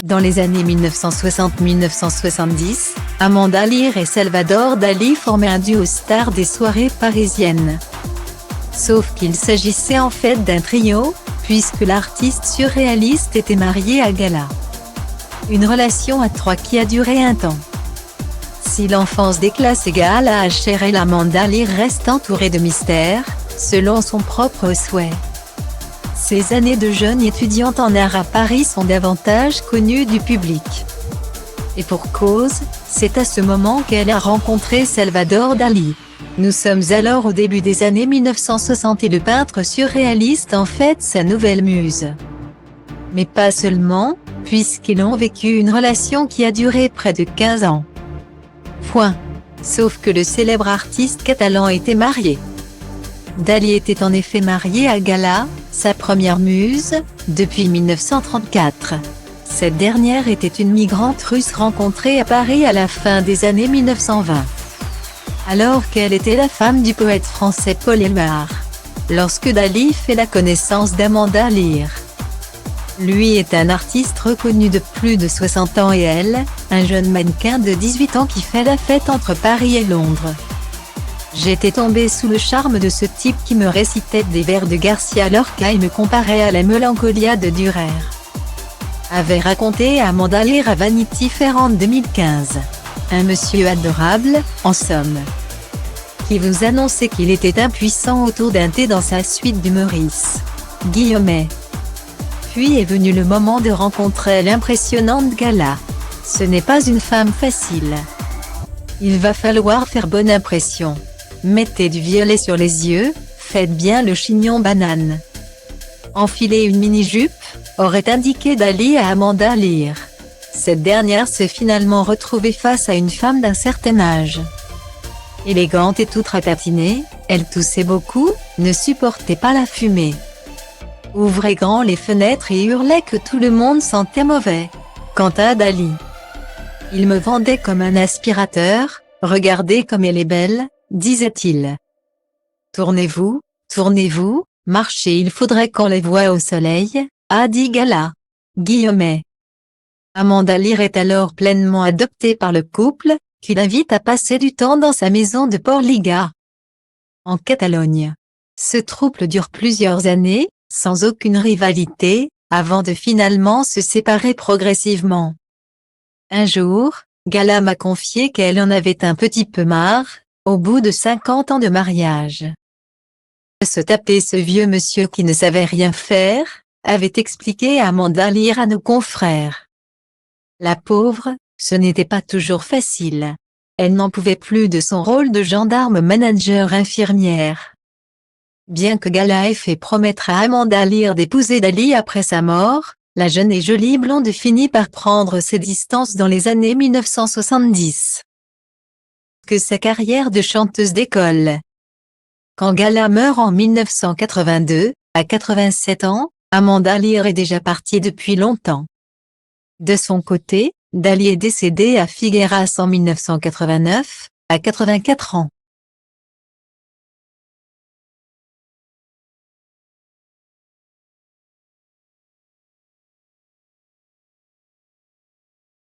Dans les années 1960-1970, Amanda Lear et Salvador Dali formaient un duo star des soirées parisiennes. Sauf qu'il s'agissait en fait d'un trio, puisque l'artiste surréaliste était marié à Gala. Une relation à trois qui a duré un temps. Si l'enfance des classes égale à HRL, Amanda Lear reste entourée de mystères, selon son propre souhait. Ses années de jeune étudiante en art à Paris sont davantage connues du public. Et pour cause, c'est à ce moment qu'elle a rencontré Salvador Dali. Nous sommes alors au début des années 1960 et le peintre surréaliste en fait sa nouvelle muse. Mais pas seulement, puisqu'ils ont vécu une relation qui a duré près de 15 ans. Sauf que le célèbre artiste catalan était marié. Dali était en effet marié à Gala, sa première muse, depuis 1934. Cette dernière était une migrante russe rencontrée à Paris à la fin des années 1920. Alors qu'elle était la femme du poète français Paul Éluard. Lorsque Dali fait la connaissance d'Amanda Lear. Lui est un artiste reconnu de plus de 60 ans et elle, un jeune mannequin de 18 ans qui fait la fête entre Paris et Londres. J'étais tombée sous le charme de ce type qui me récitait des vers de Garcia Lorca et me comparait à la Mélancolia de Dürer. Avait raconté Amanda Lear à Vanity Fair en 2015. Un monsieur adorable, en somme. Qui vous annonçait qu'il était impuissant autour d'un thé dans sa suite du Meurice. Guillaumet. Puis est venu le moment de rencontrer l'impressionnante Gala. Ce n'est pas une femme facile. Il va falloir faire bonne impression. Mettez du violet sur les yeux, faites bien le chignon banane. Enfiler une mini-jupe, aurait indiqué Dali à Amanda Lear. Cette dernière s'est finalement retrouvée face à une femme d'un certain âge. Élégante et toute rapatinée, elle toussait beaucoup, ne supportait pas la fumée. Ouvrait grand les fenêtres et hurlait que tout le monde sentait mauvais. Quant à Dali, il me vendait comme un aspirateur, regardez comme elle est belle, disait-il. Tournez-vous, tournez-vous, marchez, il faudrait qu'on les voie au soleil, a dit Gala. Guillaumet. Amanda Lear est alors pleinement adoptée par le couple, qui l'invite à passer du temps dans sa maison de Portliga, en Catalogne. Ce trouble dure plusieurs années, sans aucune rivalité, avant de finalement se séparer progressivement. Un jour, Gala m'a confié qu'elle en avait un petit peu marre, au bout de 50 ans de mariage. Se taper ce vieux monsieur qui ne savait rien faire, avait expliqué Amanda Lear à nos confrères. La pauvre, ce n'était pas toujours facile. Elle n'en pouvait plus de son rôle de gendarme manager infirmière. Bien que Gala ait fait promettre à Amanda Lear d'épouser Dali après sa mort, la jeune et jolie blonde finit par prendre ses distances dans les années 1970. Que sa carrière de chanteuse décolle. Quand Gala meurt en 1982, à 87 ans, Amanda Lear est déjà partie depuis longtemps. De son côté, Dali est décédée à Figueras en 1989, à 84 ans.